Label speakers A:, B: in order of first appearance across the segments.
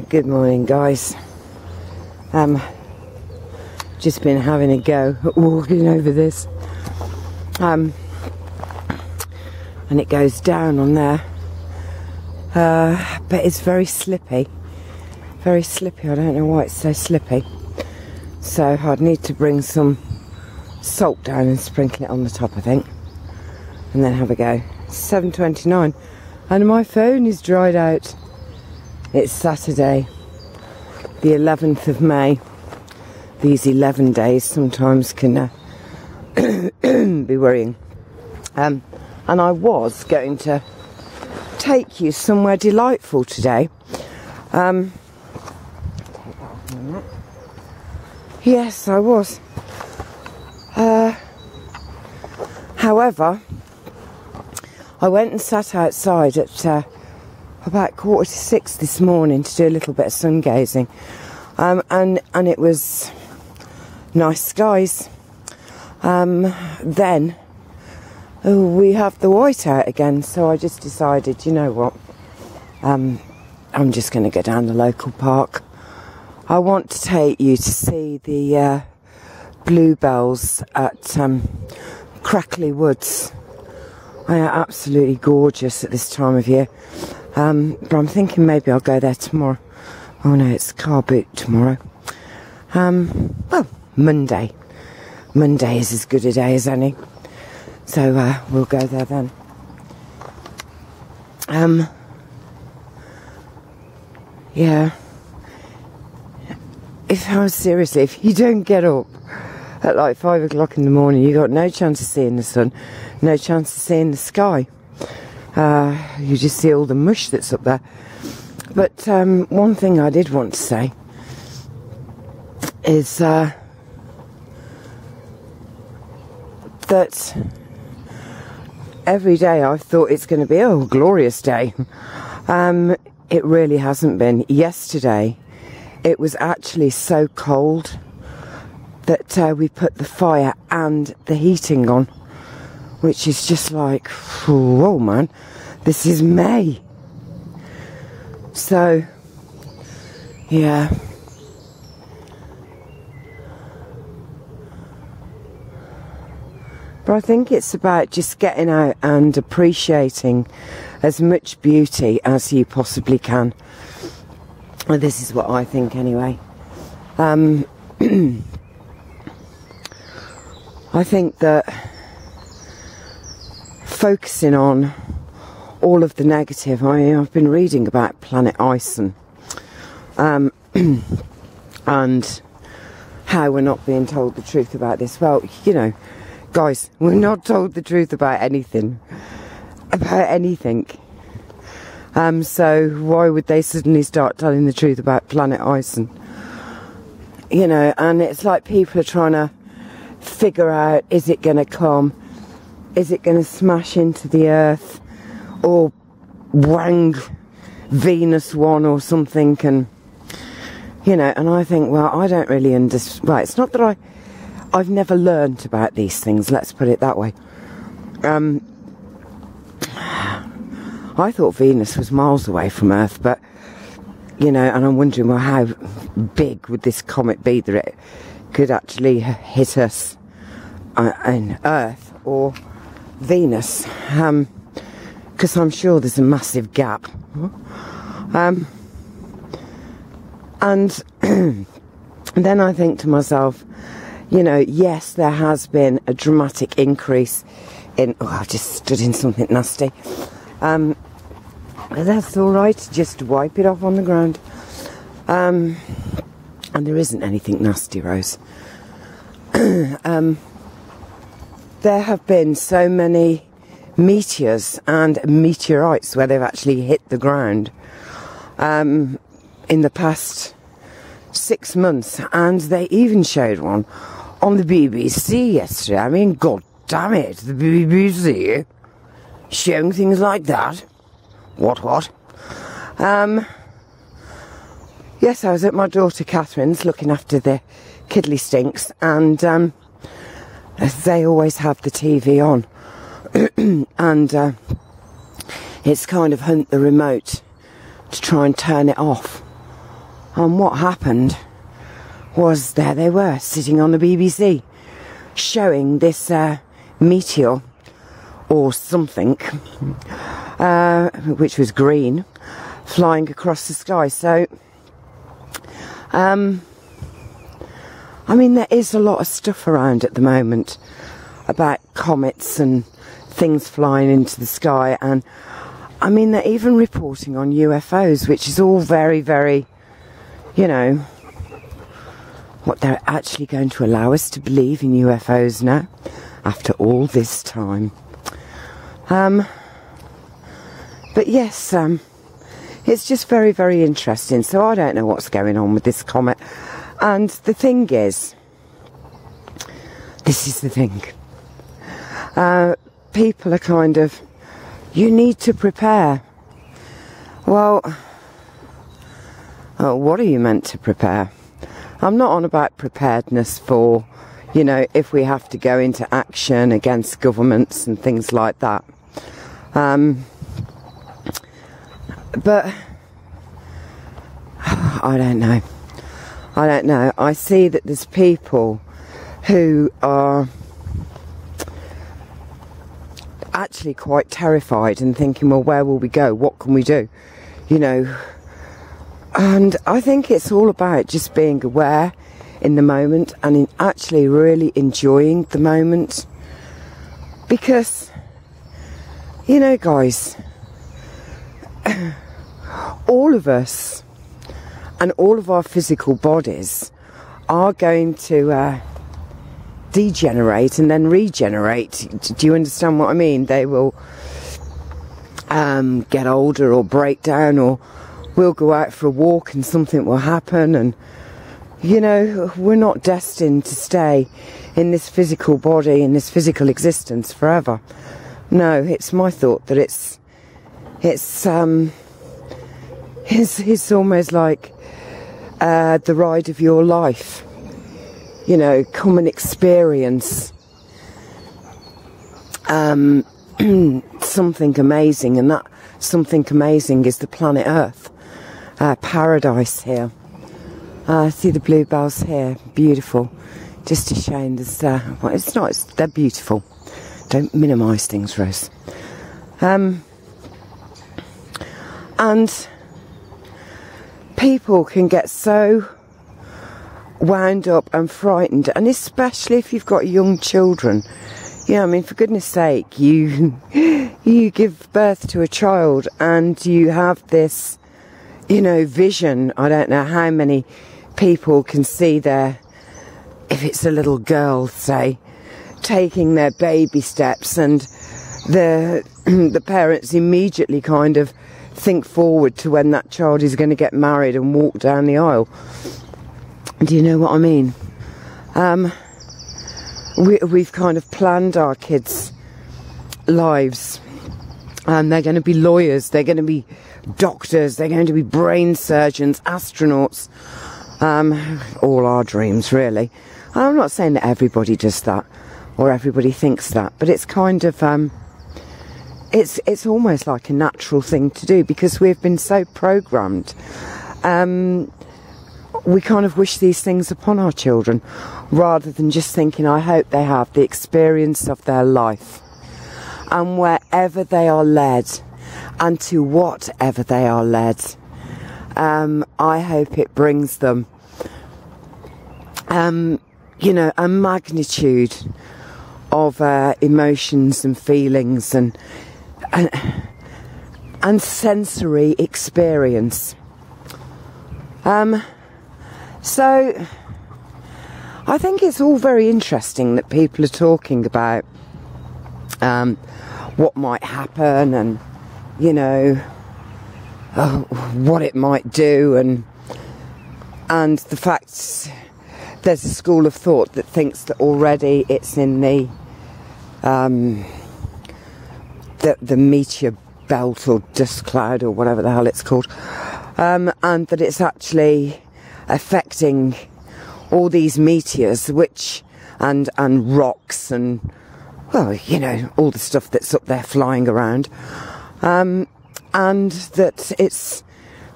A: Good morning, guys. Just been having a go at walking over this, and it goes down on there, but it's very slippy. I don't know why it's so slippy, so I'd need to bring some salt down and sprinkle it on the top, I think, and then have a go. It's 7:29 and my phone is dried out. It's Saturday, the 11th of May. These 11 days sometimes can be worrying. And I was going to take you somewhere delightful today. Yes, I was. However, I went and sat outside at about 5:45 this morning to do a little bit of sun gazing, and it was nice skies. Then we have the white out again, so I just decided, you know what, I'm just going to go down the local park. I want to take you to see the bluebells at Crackley Woods. They are absolutely gorgeous at this time of year. But I'm thinking maybe I'll go there tomorrow. Oh no, it's car boot tomorrow. Well, Monday. Monday is as good a day as any. So we'll go there then. Yeah. Seriously, if you don't get up at like 5 o'clock in the morning, you got no chance of seeing the sun, no chance of seeing the sky. You just see all the mush that's up there. But one thing I did want to say is that every day I've thought it's going to be a glorious day. It really hasn't been. Yesterday it was actually so cold that we put the fire and the heating on, which is just like, whoa man, this is May. So, yeah. But I think it's about just getting out and appreciating as much beauty as you possibly can. Well, this is what I think anyway. I think that focusing on all of the negative, I've been reading about planet ice and how we're not being told the truth about this. Well, you know, guys, we're not told the truth about anything. So why would they suddenly start telling the truth about planet ice? And you know, and it's like people are trying to figure out, is it going to come? Is it going to smash into the Earth or wang Venus one or something? And you know, and I think, well, I don't really understand. Right, it's not that I've never learnt about these things, let's put it that way. I thought Venus was miles away from Earth, but you know, and I'm wondering, well, how big would this comet be that it could actually hit us on Earth or Venus? Because I'm sure there's a massive gap. And then I think to myself, you know, yes, there has been a dramatic increase in... Oh, I just stood in something nasty. That's all right, just wipe it off on the ground. And there isn't anything nasty, Rose. There have been so many meteors and meteorites where they've actually hit the ground in the past 6 months, and they even showed one on the BBC yesterday. I mean, god damn it, the BBC showing things like that. What? Yes, I was at my daughter Catherine's looking after the kiddly stinks, and they always have the TV on. And it's kind of hunt the remote to try and turn it off. And what happened was there they were, sitting on the BBC, showing this meteor or something, which was green, flying across the sky. So, I mean, there is a lot of stuff around at the moment about comets and things flying into the sky, and I mean, they're even reporting on UFOs, which is all very, very, you know, what, they're actually going to allow us to believe in UFOs now, after all this time. But yes, it's just very, very interesting. So I don't know what's going on with this comet. And the thing is, this is the thing. People are kind of, you need to prepare. Well, what are you meant to prepare? I'm not on about preparedness for, you know, if we have to go into action against governments and things like that. But I don't know. I don't know. I see that there's people who are actually quite terrified and thinking, well, where will we go? What can we do? You know, and I think it's all about just being aware in the moment and in actually really enjoying the moment. Because, you know, guys, all of us and all of our physical bodies are going to degenerate and then regenerate. Do you understand what I mean? They will get older or break down, or we'll go out for a walk and something will happen. And, you know, we're not destined to stay in this physical body, in this physical existence forever. No, it's my thought that it's almost like the ride of your life. You know, come and experience something amazing, and that something amazing is the planet Earth, paradise here. See the bluebells here, beautiful. Just a shame there's, well, it's not, they're beautiful. Don't minimise things, Rose. And people can get so wound up and frightened, and especially if you've got young children. You know, I mean, for goodness sake, you give birth to a child and you have this, you know, vision. I don't know how many people can see their, if it's a little girl, say, taking their baby steps, and the parents immediately kind of think forward to when that child is going to get married and walk down the aisle. Do you know what I mean? We've kind of planned our kids' lives, and they're going to be lawyers, they're going to be doctors, they're going to be brain surgeons, astronauts, all our dreams, really. And I'm not saying that everybody does that or everybody thinks that, but it's kind of it's almost like a natural thing to do, because we've been so programmed. We kind of wish these things upon our children, rather than just thinking, I hope they have the experience of their life, and wherever they are led and to whatever they are led, I hope it brings them you know, a magnitude of emotions and feelings and sensory experience. So I think it's all very interesting that people are talking about what might happen, and, you know, what it might do, and the fact there's a school of thought that thinks that already it's in the meteor belt or dust cloud or whatever the hell it's called, and that it's actually affecting all these meteors, which and rocks and, well, you know, all the stuff that's up there flying around, and that it's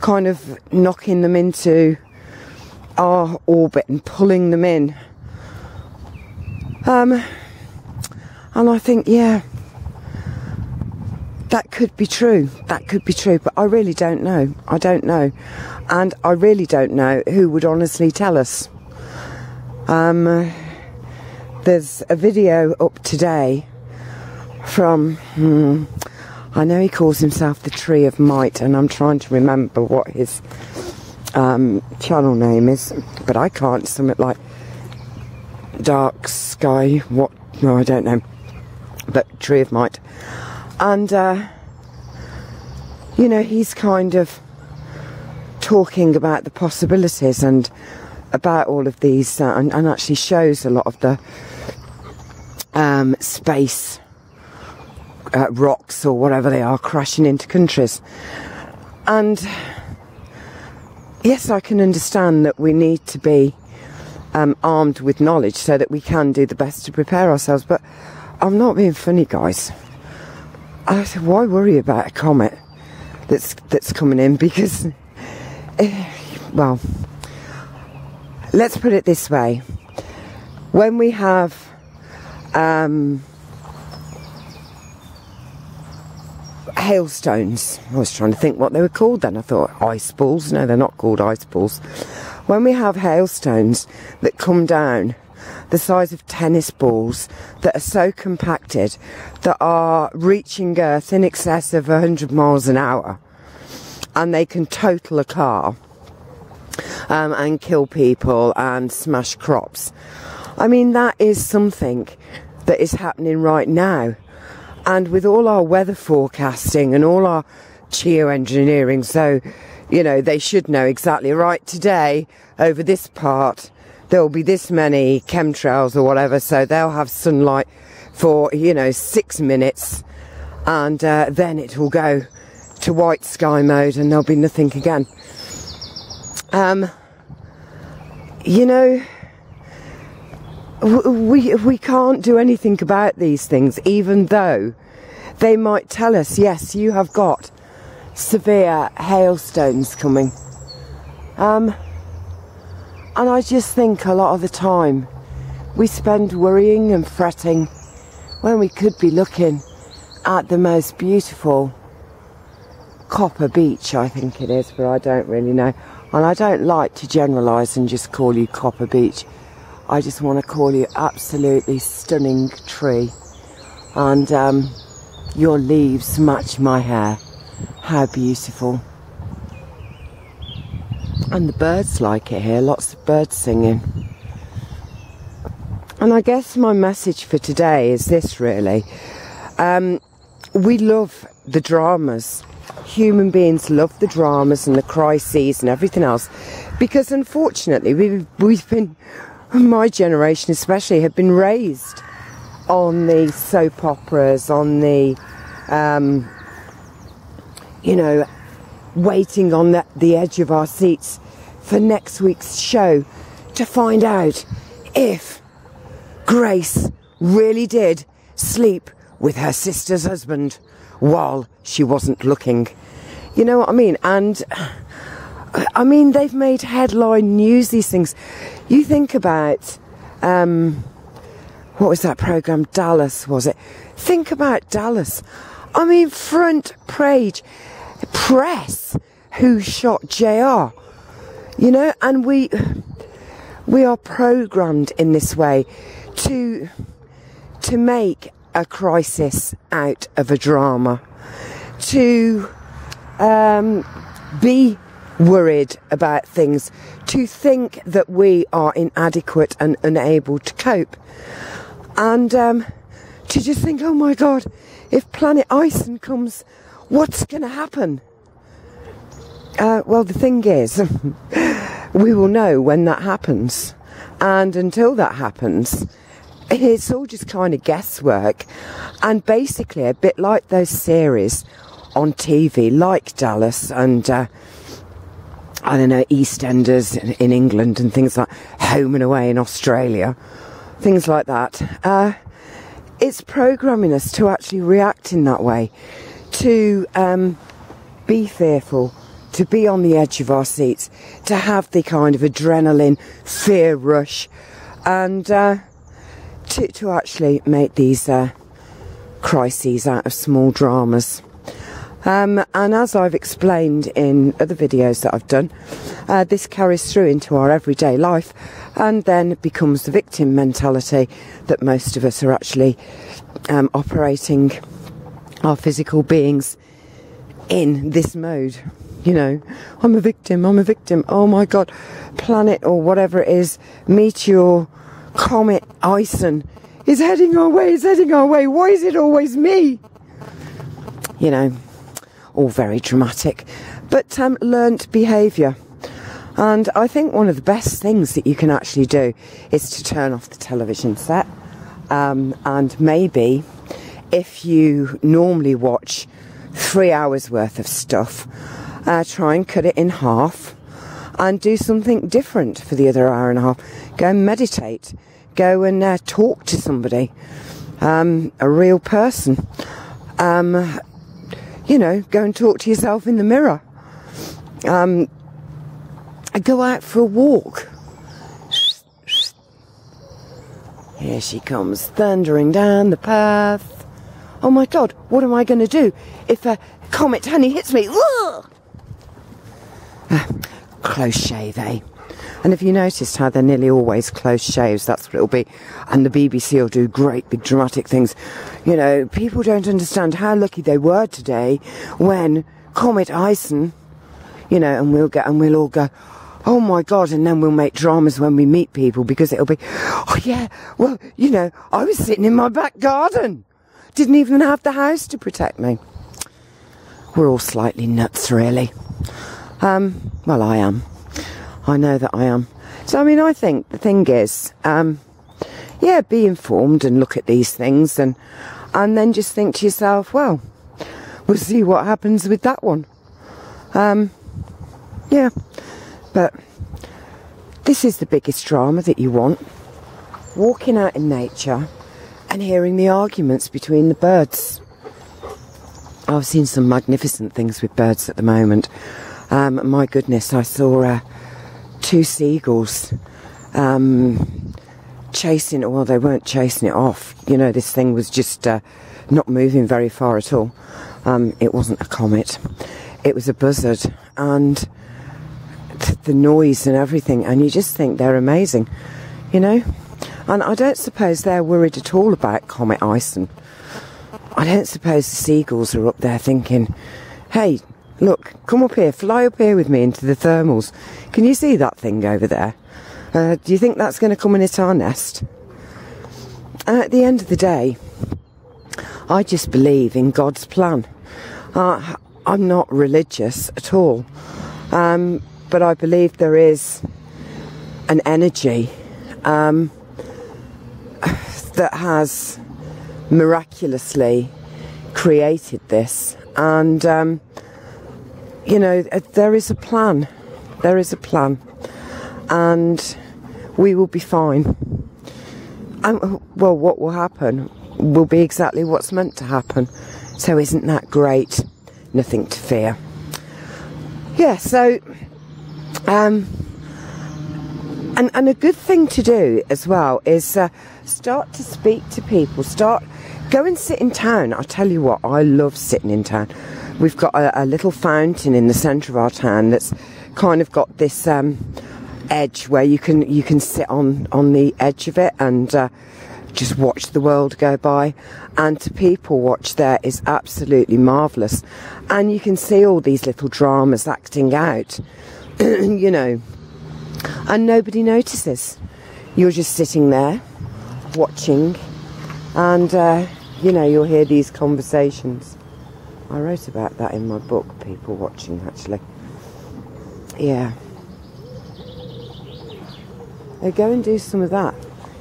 A: kind of knocking them into our orbit and pulling them in. And I think, yeah, that could be true. That could be true, but I really don't know. I don't know. And I really don't know who would honestly tell us. There's a video up today from, I know he calls himself the Tree of Might, and I'm trying to remember what his channel name is, but I can't. Something like Dark Sky, what? No, I don't know. But Tree of Might. And, you know, he's kind of talking about the possibilities and about all of these, and actually shows a lot of the space rocks or whatever they are crashing into countries. And yes, I can understand that we need to be armed with knowledge so that we can do the best to prepare ourselves, but I'm not being funny, guys. I said, why worry about a comet that's coming in? Because well, let's put it this way. When we have hailstones, I was trying to think what they were called then. I thought ice balls. No, they're not called ice balls. When we have hailstones that come down the size of tennis balls, that are so compacted, that are reaching Earth in excess of 100 miles an hour, and they can total a car and kill people and smash crops. I mean, that is something that is happening right now. And with all our weather forecasting and all our geoengineering, so, you know, they should know exactly, right, today, over this part, there will be this many chemtrails or whatever, so they'll have sunlight for, you know, 6 minutes, and then it will go to white sky mode and there'll be nothing again. You know, we can't do anything about these things, even though they might tell us, yes, you have got severe hailstones coming. And I just think a lot of the time we spend worrying and fretting when we could be looking at the most beautiful Copper Beach, I think it is, but I don't really know. And I don't like to generalise and just call you Copper Beach. I just want to call you absolutely stunning tree. And your leaves match my hair. How beautiful. And the birds like it here, lots of birds singing. And I guess my message for today is this, really. We love the dramas. Human beings love the dramas and the crises and everything else. Because unfortunately, we've been, my generation especially, have been raised on the soap operas, on the, you know, waiting on the edge of our seats for next week's show to find out if Grace really did sleep with her sister's husband while she wasn't looking. You know what I mean? And I mean, they've made headline news, these things. You think about what was that programme? Dallas, was it? Think about Dallas. I mean, front page press, who shot JR? You know, and we are programmed in this way to make a crisis out of a drama, to be worried about things, to think that we are inadequate and unable to cope, and to just think, oh my God, if Planet Ison comes, what's going to happen? Well, the thing is, we will know when that happens, and until that happens, it's all just kind of guesswork, and basically a bit like those series on TV, like Dallas and I don't know, EastEnders in England and things like Home and Away in Australia, things like that. It's programming us to actually react in that way, to be fearful, to be on the edge of our seats, to have the kind of adrenaline, fear rush, and to actually make these crises out of small dramas. And as I've explained in other videos that I've done, this carries through into our everyday life and then becomes the victim mentality that most of us are actually operating our physical beings in this mode. You know, I'm a victim, oh my God, planet or whatever it is, meteor, comet, Ison is heading our way, why is it always me? You know, all very dramatic, but learnt behaviour. And I think one of the best things that you can actually do is to turn off the television set, and maybe if you normally watch 3 hours worth of stuff, try and cut it in half and do something different for the other hour and a half. Go and meditate, go and talk to somebody, a real person. You know, go and talk to yourself in the mirror. Go out for a walk. Here she comes, thundering down the path. Oh my God, what am I going to do if a comet honey hits me? Close shave, eh? And have you noticed how they're nearly always close shaves? That's what it'll be. And the BBC will do great big dramatic things. You know, people don't understand how lucky they were today when Comet Ison, you know, and we'll all go, oh my God, and then we'll make dramas when we meet people because it'll be, oh yeah, well, you know, I was sitting in my back garden. Didn't even have the house to protect me. We're all slightly nuts, really. Well, I am. I know that I am. So, I mean, I think the thing is, yeah, be informed and look at these things and then just think to yourself, well, we'll see what happens with that one. Yeah, but this is the biggest drama that you want. Walking out in nature and hearing the arguments between the birds. I've seen some magnificent things with birds at the moment. My goodness, I saw 2 seagulls chasing it. Well, they weren't chasing it off. You know, this thing was just not moving very far at all. It wasn't a comet. It was a buzzard. And the noise and everything. And you just think they're amazing, you know. And I don't suppose they're worried at all about Comet Ison. I don't suppose the seagulls are up there thinking, hey, look, come up here, fly up here with me into the thermals. Can you see that thing over there? Do you think that's going to come and hit our nest? At the end of the day, I just believe in God's plan. I'm not religious at all, but I believe there is an energy that has miraculously created this, and you know, there is a plan. There is a plan, and we will be fine. And well, what will happen will be exactly what's meant to happen. So isn't that great? Nothing to fear. Yeah. So, and a good thing to do as well is start to speak to people. Go and sit in town. I tell you what, I love sitting in town. We've got a little fountain in the centre of our town that's kind of got this edge where you can sit on the edge of it and just watch the world go by. And to people watch there is absolutely marvellous. And you can see all these little dramas acting out, you know, and nobody notices. You're just sitting there watching, and you know, you'll hear these conversations. I wrote about that in my book, people watching, actually. Yeah. Go and do some of that.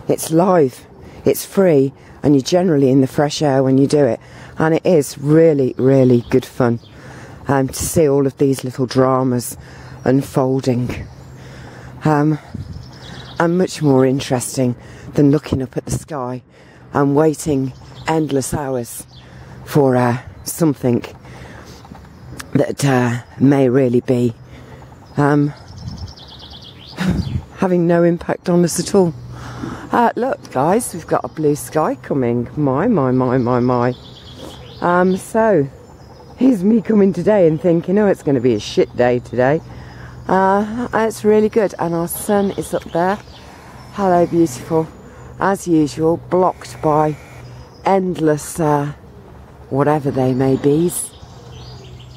A: It's live, it's free, and you're generally in the fresh air when you do it. And it is really, really good fun to see all of these little dramas unfolding. And much more interesting than looking up at the sky and waiting endless hours for something that may really be having no impact on us at all. Look guys, we've got a blue sky coming. My. So here's me coming today and thinking, oh, it's going to be a shit day today. It's really good, and our sun is up there. Hello beautiful, as usual, blocked by endless whatever they may be.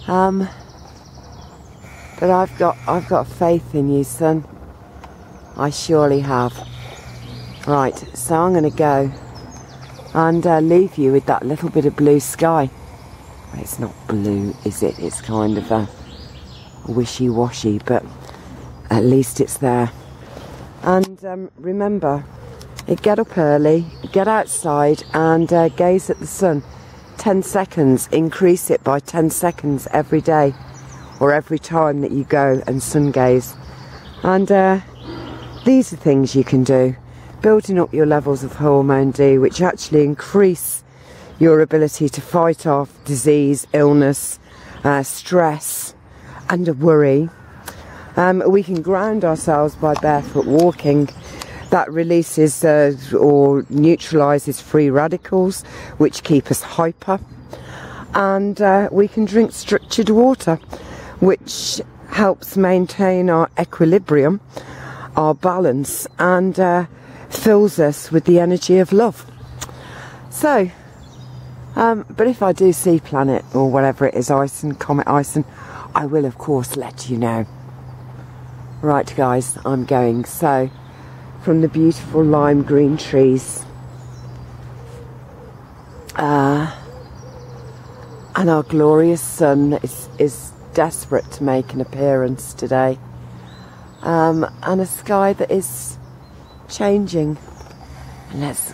A: But I've got faith in you, son. I surely have. Right, so I'm going to go and leave you with that little bit of blue sky. It's not blue, is it? It's kind of wishy-washy, but at least it's there. And remember, get up early, get outside and gaze at the sun. 10 seconds, increase it by 10 seconds every day, or every time that you go and sun gaze. And these are things you can do, building up your levels of hormone D, which actually increase your ability to fight off disease, illness, stress and a worry. We can ground ourselves by barefoot walking. That releases or neutralises free radicals, which keep us hyper. And we can drink structured water, which helps maintain our equilibrium, our balance, and fills us with the energy of love. So, but if I do see planet or whatever it is, icing, comet icing, I will of course let you know. Right guys, I'm going. So, from the beautiful lime green trees and our glorious sun is desperate to make an appearance today, and a sky that is changing. And let's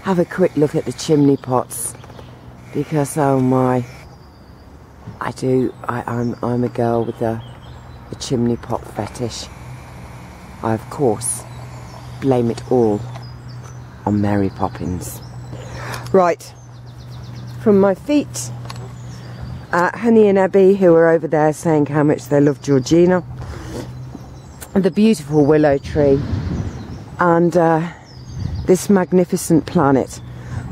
A: have a quick look at the chimney pots, because oh my, I'm a girl with a chimney pot fetish. I of course blame it all on Mary Poppins. Right, from my feet, Honey and Abby, who are over there saying how much they love Georgina, and the beautiful willow tree, and this magnificent planet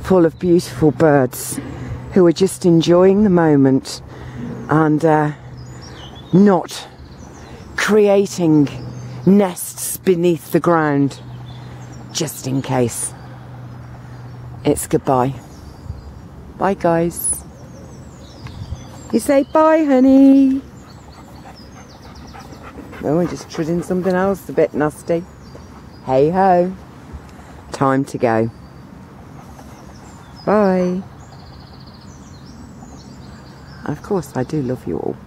A: full of beautiful birds who are just enjoying the moment and not creating nests beneath the ground just in case. It's goodbye. Bye guys. You say bye, honey. Oh, I'm just treading something else a bit nasty. Hey ho. Time to go. Bye. Of course I do love you all.